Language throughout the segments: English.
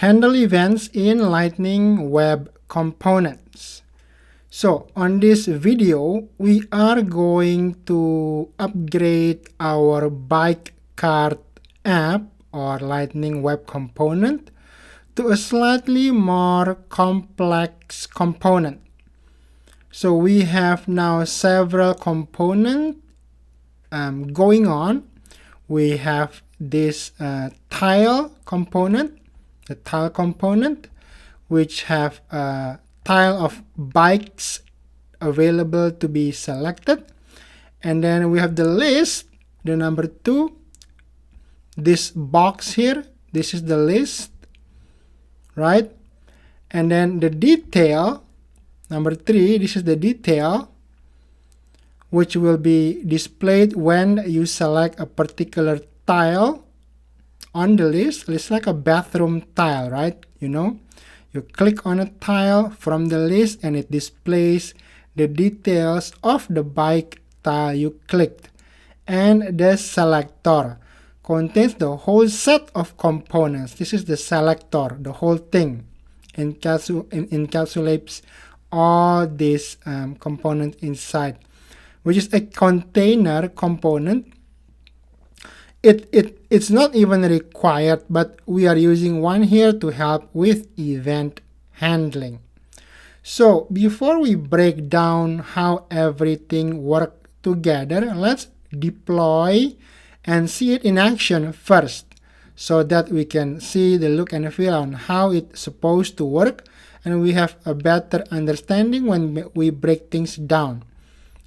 handle events in Lightning Web Components. So on this video, we are going to upgrade our bike cart app or Lightning Web Component to a slightly more complex component. So we have now several components going on. We have this tile component, the tile component, which have a tile of bikes available to be selected. And then we have the list, the number 2, this box here, this is the list, right? And then the detail, number 3, this is the detail, which will be displayed when you select a particular tile on the list. It's like a bathroom tile, right? You know, you click on a tile from the list and it displays the details of the bike tile you clicked. And the selector contains the whole set of components. This is the selector, the whole thing encapsulates all these components inside, which is a container component. It's not even required, but we are using one here to help with event handling. So before we break down how everything works together, let's deploy and see it in action first, so that we can see the look and feel on how it's supposed to work, and we have a better understanding when we break things down.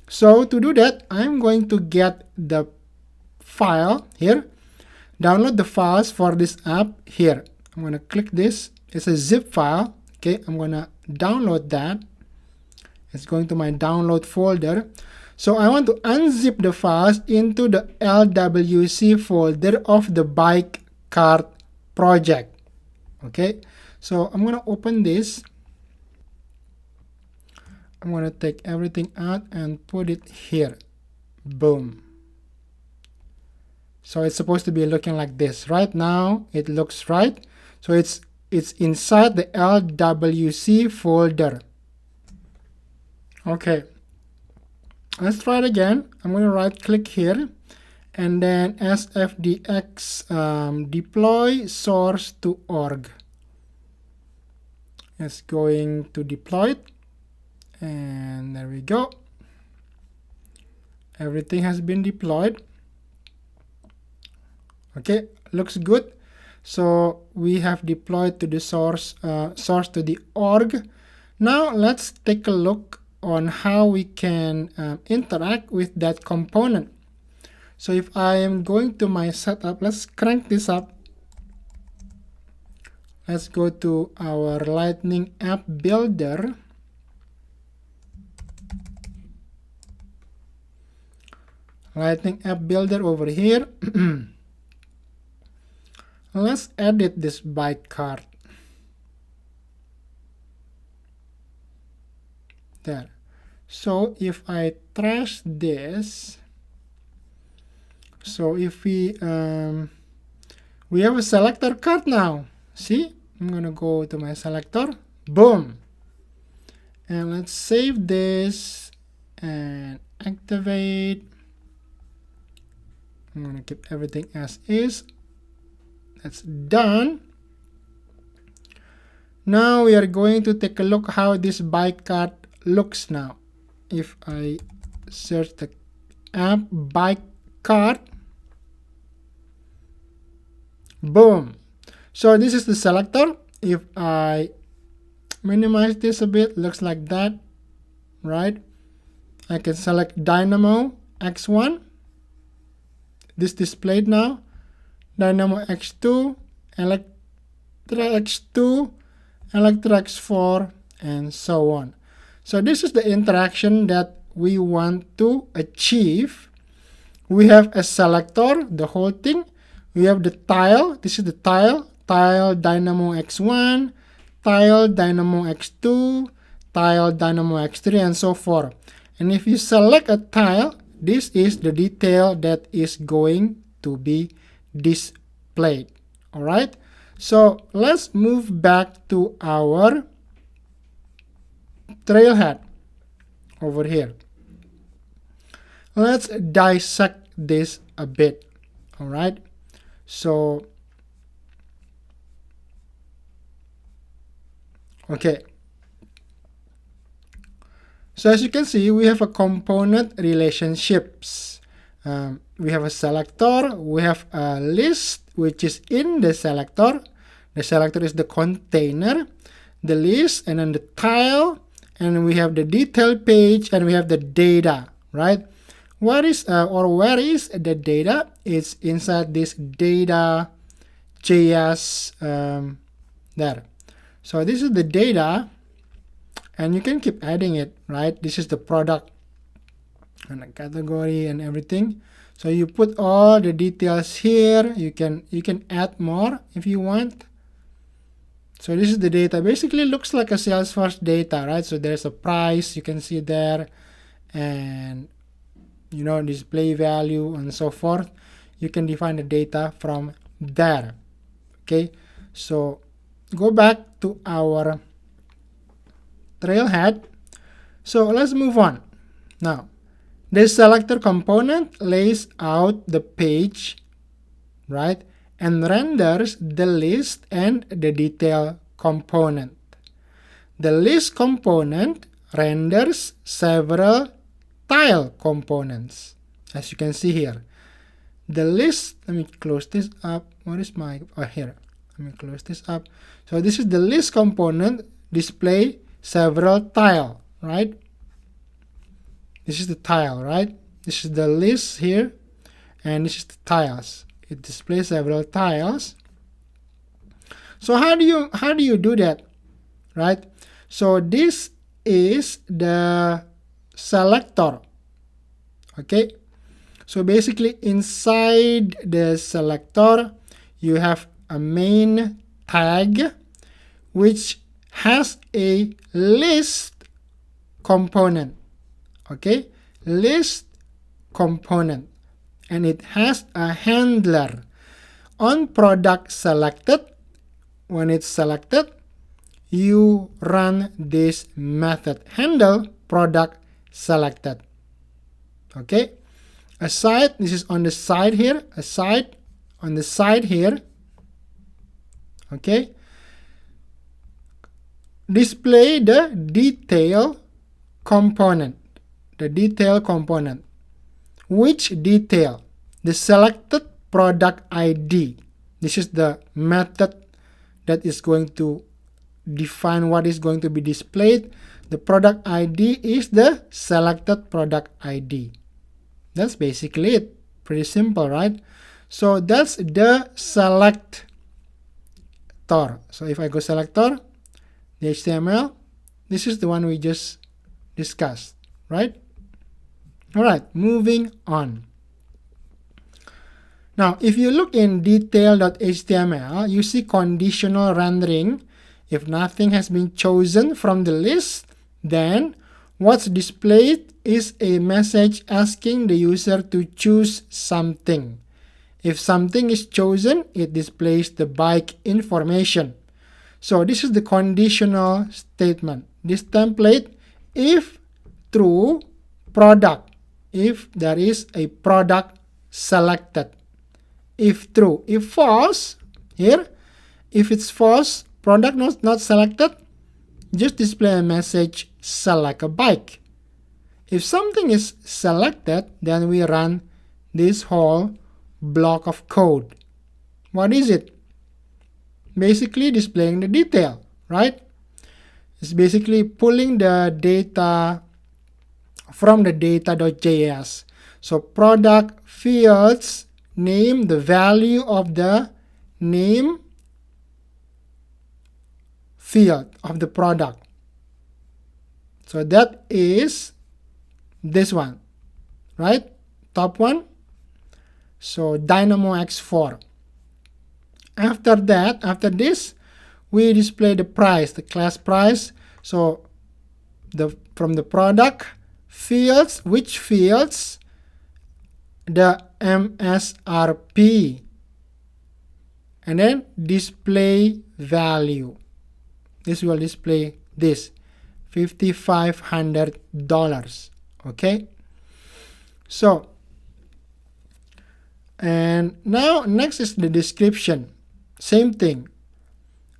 So to do that, I'm going to get the file here, download the files for this app here. I'm going to click this. It's a zip file. Okay, I'm going to download that. It's going to my download folder. So I want to unzip the files into the LWC folder of the bike cart project. Okay, so I'm going to open this. I'm going to take everything out and put it here. Boom. So it's supposed to be looking like this. Right now it looks right. So it's inside the LWC folder. Okay. Let's try it again. I'm going to right click here and then sfdx deploy source to org. It's going to deploy it. And there we go. Everything has been deployed. Okay, looks good. So we have deployed to the source to the org. Now let's take a look on how we can interact with that component. So if I am going to my setup, let's crank this up. Let's go to our Lightning App Builder. Lightning App Builder over here. Let's edit this bike cart. There. So if I trash this, so if we have a selector cart now. See, I'm gonna go to my selector. Boom. And let's save this and activate. I'm gonna keep everything as is. That's done. Now we are going to take a look how this bike cart looks now. If I search the app bike cart, boom. So this is the selector. If I minimize this a bit, looks like that, right? I can select Dynamo X1. This displayed now. Dynamo X2, Electra X2, Electra X4, and so on. So this is the interaction that we want to achieve. We have a selector, the whole thing. We have the tile. This is the tile. Tile Dynamo X1, tile Dynamo X2, tile Dynamo X3, and so forth. And if you select a tile, this is the detail that is going to be displayed. All right. So let's move back to our trailhead over here. Let's dissect this a bit. All right. So, okay. So as you can see, we have a component relationships. We have a selector, we have a list, which is in the selector. The selector is the container, the list, and then the tile, and we have the detail page, and we have the data, right? What is or where is the data? It's inside this data JS there. So this is the data, and you can keep adding it, right? This is the product and the category and everything. So you put all the details here. You can add more if you want. So this is the data. Basically looks like a Salesforce data, right? So there's a price you can see there, and display value and so forth. You can define the data from there. Okay, so go back to our trailhead. So let's move on. Now, the selector component lays out the page, right, and renders the list and the detail component. The list component renders several tile components, as you can see here. The list, let me close this up. What is my, here. Let me close this up. So this is the list component, display several tile, right? This is the tile, right? This is the list here, and this is the tiles. It displays several tiles. So how do you do that, right? So this is the selector. Okay, so basically inside the selector you have a main tag which has a list component. Okay, list component, and it has a handler. On product selected, when it's selected, you run this method, handle product selected. Okay, aside, this is on the side here, aside on the side here. Okay, display the detail component. The detail component. Which detail? The selected product ID. This is the method that is going to define what is going to be displayed. The product ID is the selected product ID. That's basically it. Pretty simple, right? So that's the selector. So if I go selector, the HTML, this is the one we just discussed, right? All right, moving on. Now, if you look in detail.html, you see conditional rendering. If nothing has been chosen from the list, then what's displayed is a message asking the user to choose something. If something is chosen, it displays the bike information. So this is the conditional statement. This template, if true, product. If there is a product selected. If true. If false, here, if it's false, product not selected, just display a message, select a bike. If something is selected, then we run this whole block of code. What is it? Basically displaying the detail, right? It's basically pulling the data from the data.js. So product fields name, the value of the name field of the product. So that is this one, right? Top one. So Dynamo X4. After that, after this, we display the price, the class price. So from the product fields, which fields? The MSRP and then display value. This will display this $5,500. Okay, so and now next is the description. Same thing.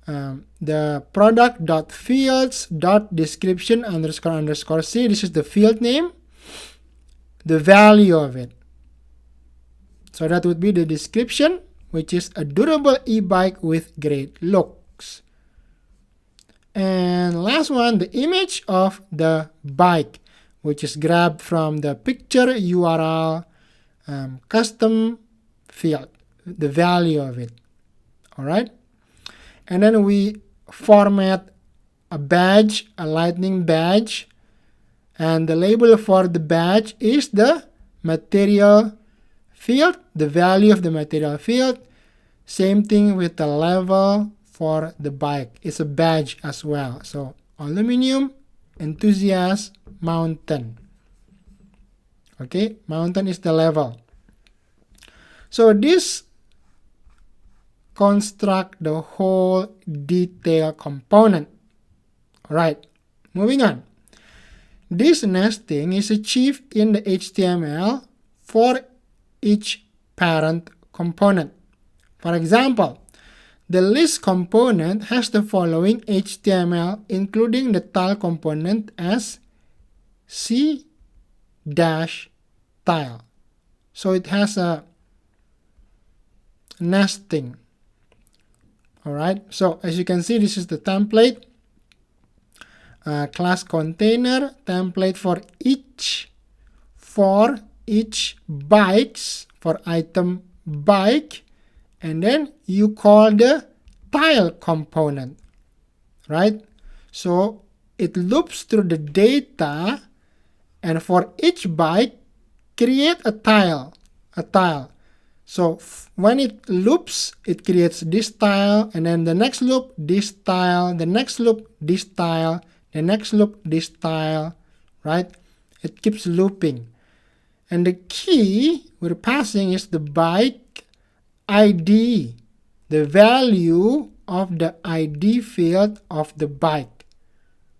The product.fields.description _ C. This is the field name, the value of it. So that would be the description, which is a durable e-bike with great looks. And last one, the image of the bike, which is grabbed from the picture URL custom field, the value of it. All right. And then we format a badge, a lightning badge, and the label for the badge is the material field, the value of the material field. Same thing with the level for the bike. It's a badge as well. So aluminum, enthusiast, mountain. Okay, mountain is the level. So this construct the whole detail component. Alright, moving on. This nesting is achieved in the HTML for each parent component. For example, the list component has the following HTML, including the tile component as C-tile. So it has a nesting. Alright, so as you can see, this is the template. Class container, template for each bikes, for item bike, and then you call the tile component, right? So it loops through the data, and for each bike, create a tile. So when it loops, it creates this tile, and then the next loop, this tile, the next loop, this tile, the next loop, this tile, right? It keeps looping. And the key we're passing is the bike ID, the value of the ID field of the bike.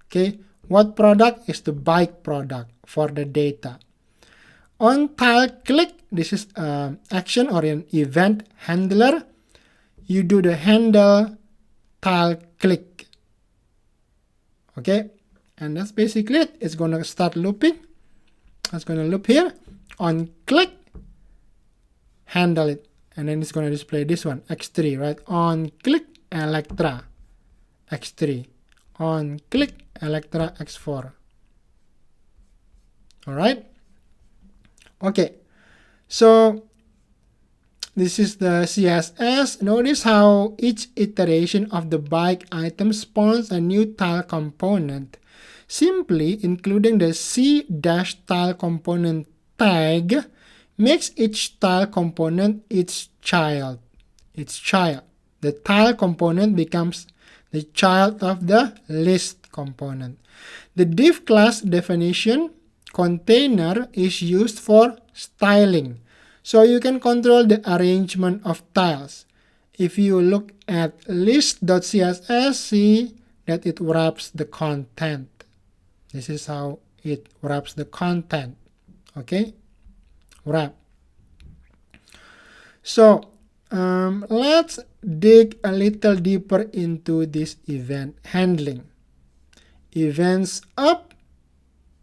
Okay, what product is the bike product for the data? On tile click, this is an action or an event handler. You do the handle tile click. Okay, and that's basically it. It's going to start looping. It's going to loop here. On click, handle it. And then it's going to display this one, X3, right? On click, Electra, X3. On click, Electra, X4. All right. Okay, so this is the CSS. Notice how each iteration of the bike item spawns a new tile component. Simply including the C-tile component tag makes each tile component its child. The tile component becomes the child of the list component. The div class definition container is used for styling, so you can control the arrangement of tiles. If you look at list.css, see that it wraps the content. This is how it wraps the content. Okay, wrap. So let's dig a little deeper into this event handling. Events up,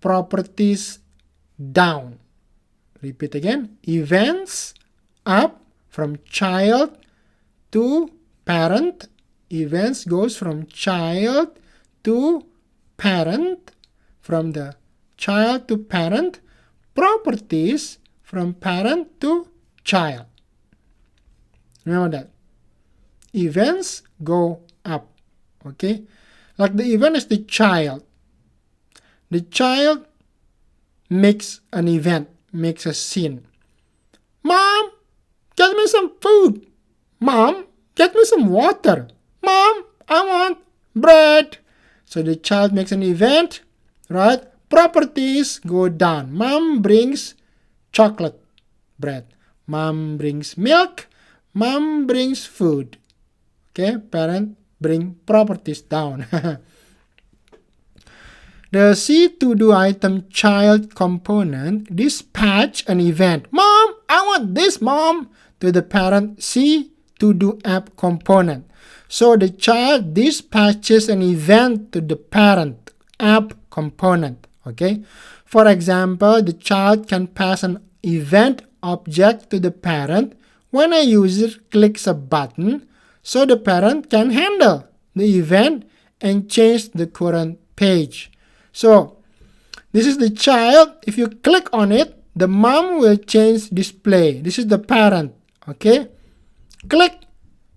properties down. Repeat again. Events up from child to parent. Events goes from child to parent. From the child to parent. Properties from parent to child. Remember that. Events go up. Okay. Like the event is the child. The child makes an event, makes a scene. Mom, get me some food. Mom, get me some water. Mom, I want bread. So the child makes an event, right? Properties go down. Mom brings chocolate bread. Mom brings milk. Mom brings food. Okay, parent bring properties down. The C to do item child component dispatch an event. Mom, I want this, mom, to the parent C to do app component. So the child dispatches an event to the parent app component. Okay. For example, the child can pass an event object to the parent when a user clicks a button, so the parent can handle the event and change the current page. So this is the child. If you click on it, the mom will change display. This is the parent. Okay, click.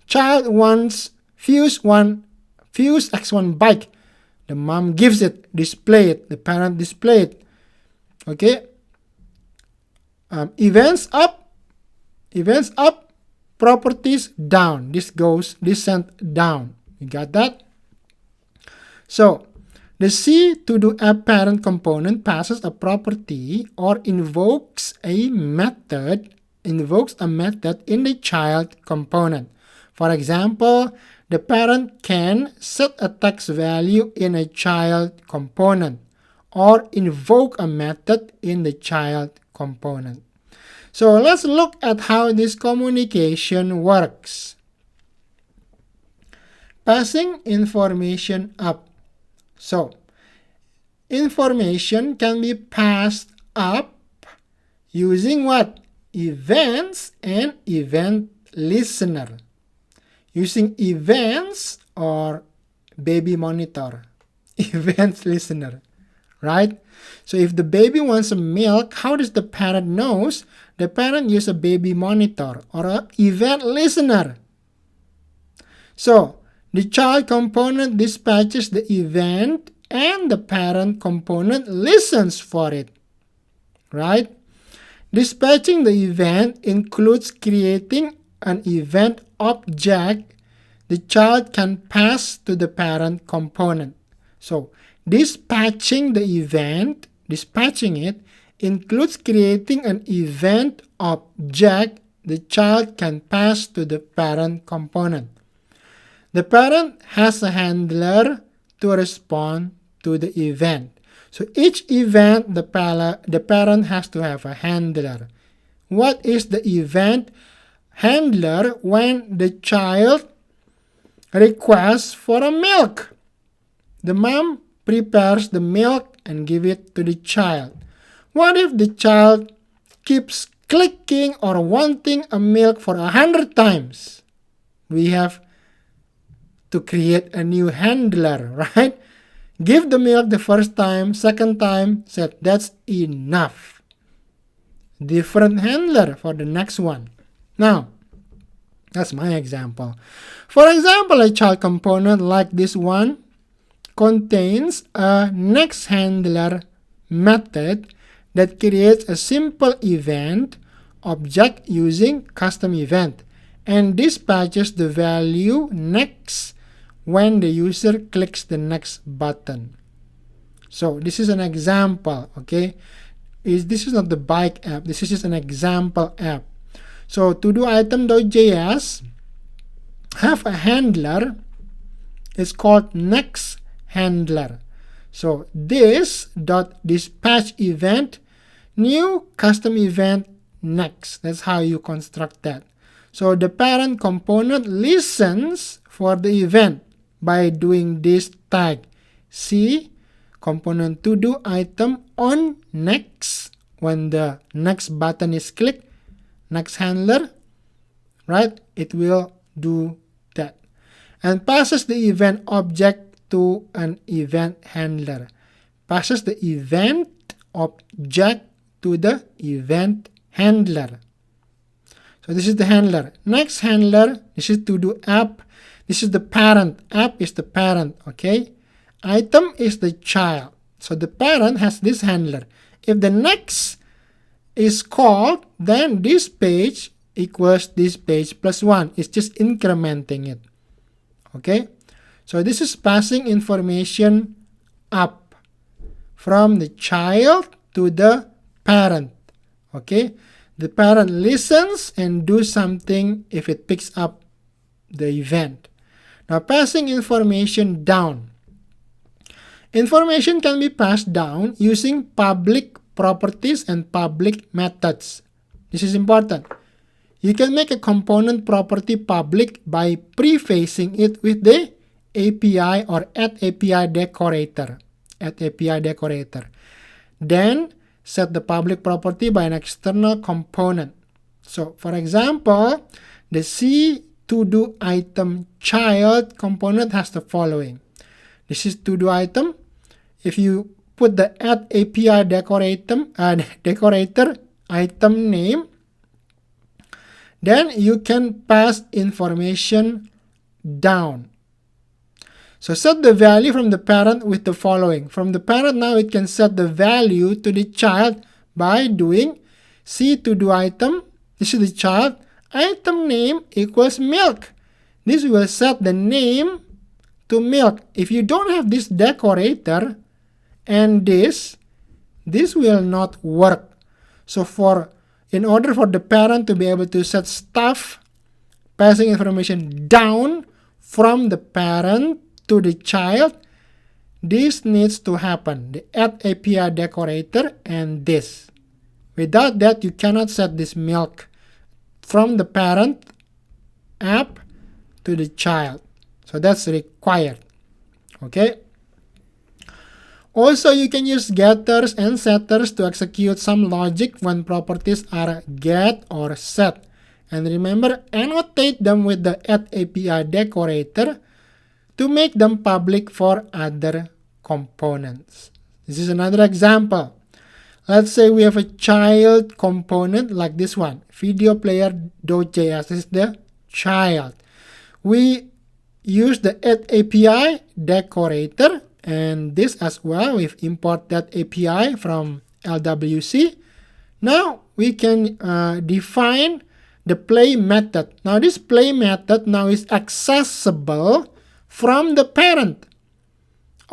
Child wants Fuse X1 bike. The mom gives it, display it. The parent display it. Okay. Events up, properties down. This sent down. You got that? So the C to do app parent component passes a property or invokes a method in the child component. For example, the parent can set a text value in a child component or invoke a method in the child component. So let's look at how this communication works. Passing information up. So information can be passed up using what? Events and event listener. Using events or baby monitor. Events listener. Right? So if the baby wants some milk, how does the parent knows? The parent uses a baby monitor or an event listener. So the child component dispatches the event and the parent component listens for it. Right? Dispatching the event includes creating an event object the child can pass to the parent component. So dispatching it includes creating an event object the child can pass to the parent component. The parent has a handler to respond to the event. So each event, the parent has to have a handler. What is the event handler when the child requests for a milk? The mom prepares the milk and give it to the child. What if the child keeps clicking or wanting a milk for 100 times? We have to create a new handler, right? Give the milk the first time, second time, said that's enough. Different handler for the next one. Now, that's my example. For example, a child component like this one contains a next handler method that creates a simple event object using custom event and dispatches the value next when the user clicks the next button. So this is an example, okay? This is not the bike app. This is just an example app. So to do item.js have a handler. It's called next handler. So this dot dispatch event new custom event next. That's how you construct that. So the parent component listens for the event by doing this tag C component to do item on next. When the next button is clicked, next handler, right, it will do that and passes the event object to an event handler. Passes the event object to the event handler. So this is the handler. Next handler, this is to do app. This is the parent. App is the parent, okay? Item is the child. So the parent has this handler. If the next is called, then this page equals this page plus 1. It's just incrementing it. Okay? So this is passing information up from the child to the parent. Okay? The parent listens and do something if it picks up the event. Now, passing information down. Information can be passed down using public properties and public methods. This is important. You can make a component property public by prefacing it with the API or @API decorator. @API decorator. Then set the public property by an external component. So, for example, the C to-do item child component has the following. This is to-do item. If you put the @API decorator item name, then you can pass information down. So set the value from the parent with the following. From the parent now it can set the value to the child by doing C to-do item. This is the child. Item name equals milk. This will set the name to milk. If you don't have this decorator and this will not work. So in order for the parent to be able to set stuff, passing information down from the parent to the child, this needs to happen. The @API decorator and this. Without that, you cannot set this milk from the parent app to the child. So that's required. Okay. Also, you can use getters and setters to execute some logic when properties are get or set. And remember, annotate them with the @API decorator to make them public for other components. This is another example. Let's say we have a child component like this one, video player.js. This is the child. We use the @API decorator and this as well. We've imported that API from LWC. Now we can define the play method. Now this play method now is accessible from the parent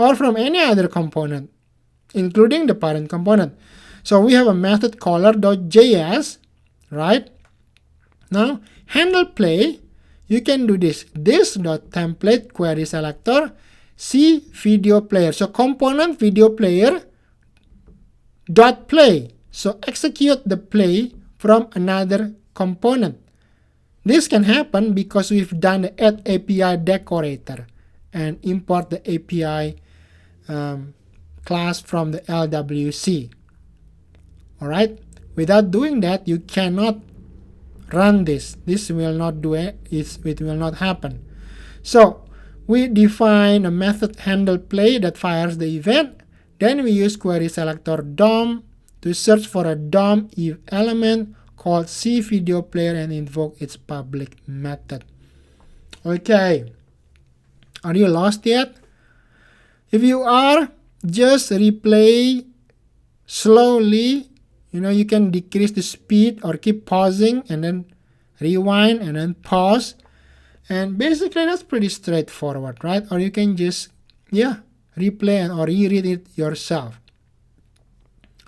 or from any other component, including the parent component. So we have a method caller.js, right? Now handle play, you can do this.template query selector C video player. So component video player dot play. So execute the play from another component. This can happen because we've done the @API decorator and import the API class from the LWC. Alright, without doing that, you cannot run this. This will not do it. It will not happen. So we define a method handle play that fires the event. Then we use query selector DOM to search for a DOM element called C video player and invoke its public method. Okay, are you lost yet? If you are, just replay slowly. You can decrease the speed or keep pausing and then rewind and then pause. And basically that's pretty straightforward, right? Or you can just, replay or reread it yourself.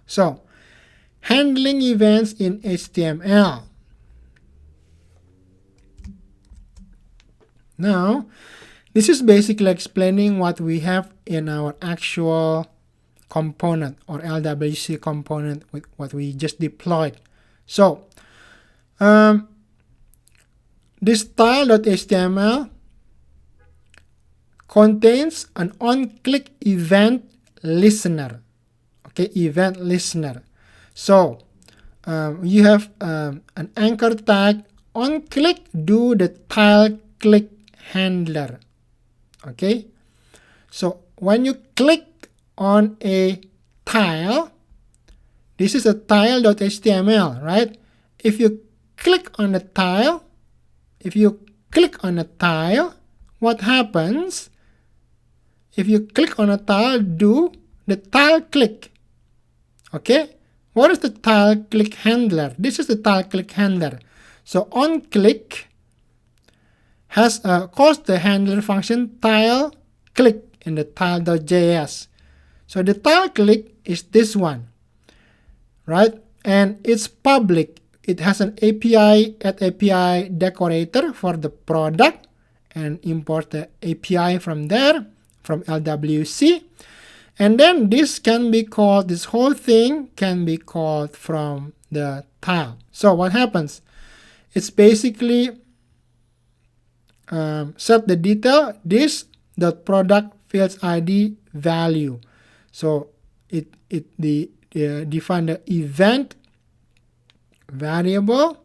So, handling events in HTML. Now, this is basically explaining what we have in our actual component or LWC component with what we just deployed. So, this style.html contains an on-click event listener. Okay, event listener. So, you have an anchor tag on click, do the tile click handler. Okay, so when you click on a tile, this is a tile.html, right? If you click on a tile, what happens? If you click on a tile, do the tile click. Okay, what is the tile click handler? This is the tile click handler. So on click has calls the handler function tile click in the tile.js. So the tile click is this one, right? And it's public. It has an API @API decorator for the product and import the API from there, from LWC. And then this can be called, this whole thing can be called from the tile. So what happens? It's basically set the detail, this dot product fields ID value. So it define the event variable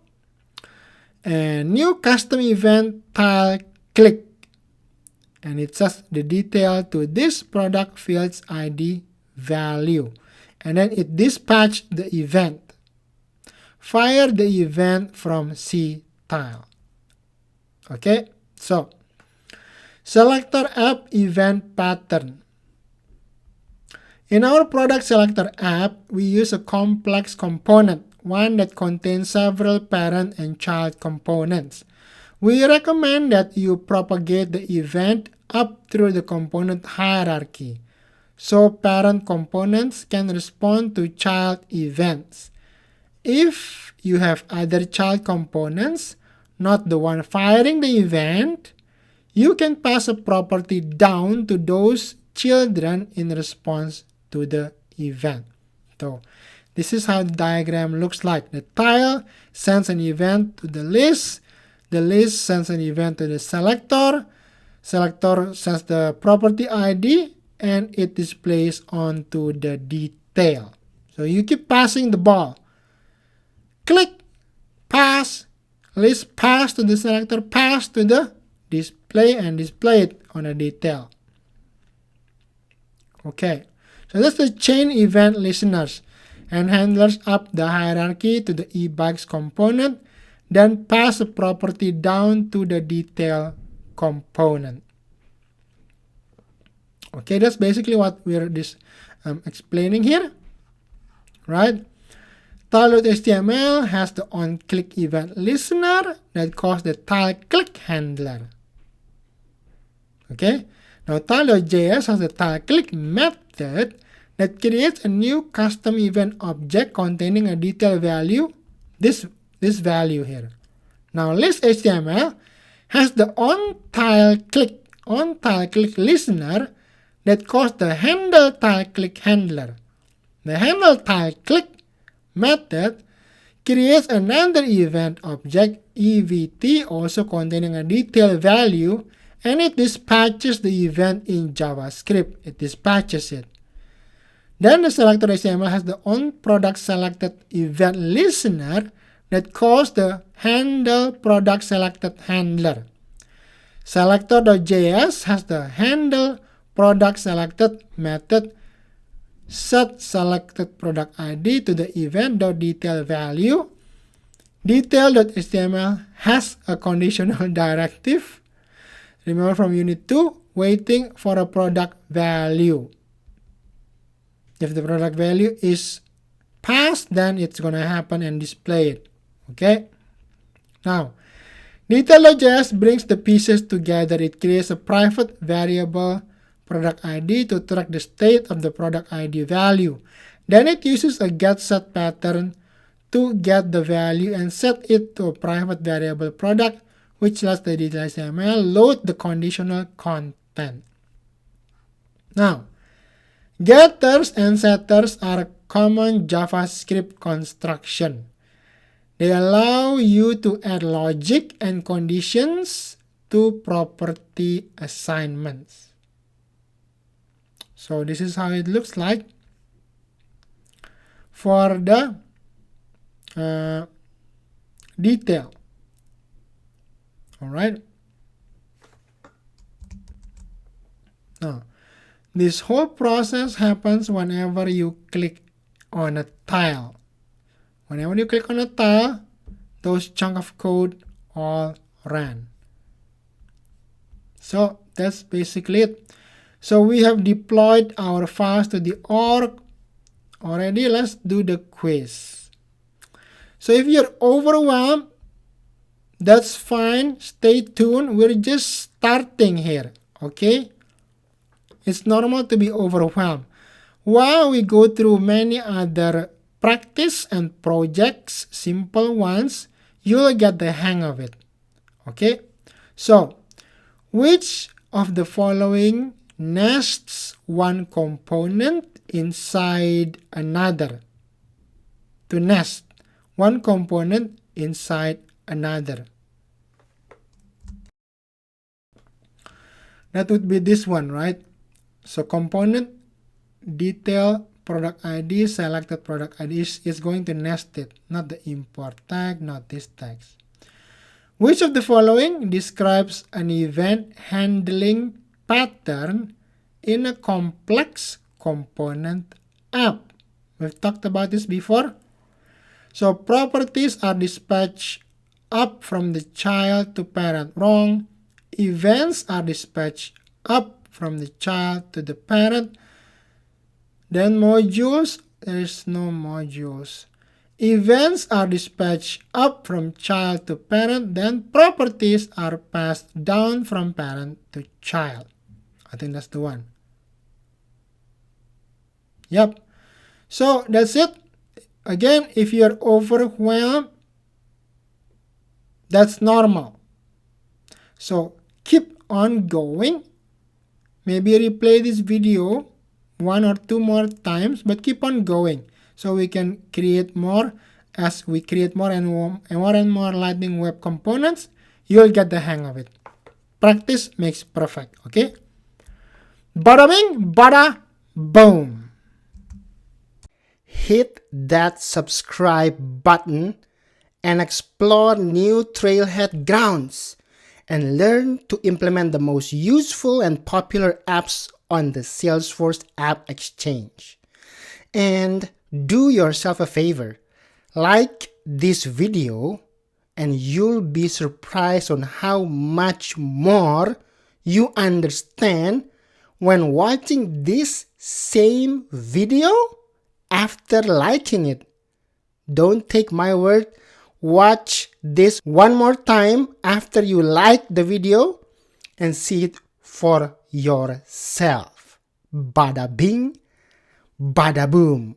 and new custom event tile click, and it sets the detail to this product fields ID value, and then it dispatch the event. Fire the event from C tile. Okay, so selector app event pattern. In our product selector app, we use a complex component, one that contains several parent and child components. We recommend that you propagate the event up through the component hierarchy, so parent components can respond to child events. If you have other child components, not the one firing the event, you can pass a property down to those children in response to the event. So this is how the diagram looks like. The tile sends an event to the list sends an event to the selector sends the property ID, and it displays onto the detail. So you keep passing the ball. Click, pass, list pass to the selector, pass to the display, and display it on a detail. Okay, so that's the chain event listeners and handlers up the hierarchy to the e-bikes component, then pass a property down to the detail component. Okay, that's basically what we're explaining here, right? Tile.html has the onClick event listener that calls the tile click handler. Okay, now tile.js has the tile click method that creates a new custom event object containing a detail value, this value here. Now list.html has the onTileClick listener that calls the handle tile click handler. The handle tile click method creates another event object, EVT, also containing a detail value, and it dispatches the event in JavaScript. It dispatches it. Then the selector.html has the onProductSelected event listener that calls the handle product selected handler. Selector.js has the handle product selected method set selected product ID to the event.detail value. Detail.html has a conditional directive. Remember from unit 2, waiting for a product value. If the product value is passed, then it's going to happen and display it. Okay? Now, detail.js brings the pieces together. It creates a private variable product ID to track the state of the product ID value. Then it uses a getSet pattern to get the value and set it to a private variable product, which lets the detail.html load the conditional content. Now, getters and setters are a common JavaScript construction. They allow you to add logic and conditions to property assignments. So this is how it looks like for the detail. All right. Now, this whole process happens whenever you click on a tile. Whenever you click on a tile, those chunk of code all ran. So that's basically it. So we have deployed our files to the org already. Let's do the quiz. So if you're overwhelmed, that's fine. Stay tuned. We're just starting here. Okay? It's normal to be overwhelmed. While we go through many other practice and projects, simple ones, you'll get the hang of it. Okay? So, Which of the following nests one component inside another? To nest one component inside another. That would be this one, right? So component, detail, product ID, selected product ID is going to nest it, not the import tag, not this text. Which of the following describes an event handling pattern in a complex component app? We've talked about this before. So properties are dispatched up from the child to parent. Wrong. Events are dispatched up from the child to the parent. Then modules, there is no modules. Events are dispatched up from child to parent, then properties are passed down from parent to child. I think that's the one. Yep. So that's it. Again, if you're overwhelmed, that's normal. So keep on going. Maybe replay this video 1 or 2 more times, but keep on going so we can create more. As we create more and more Lightning Web components, you'll get the hang of it. Practice makes perfect, okay? Bada bing, bada boom. Hit that subscribe button and explore new trailhead grounds and learn to implement the most useful and popular apps on the Salesforce App Exchange. And do yourself a favor, like this video, and you'll be surprised on how much more you understand when watching this same video after liking it. Don't take my word. Watch this one more time after you like the video and see it for yourself. Bada bing, bada boom.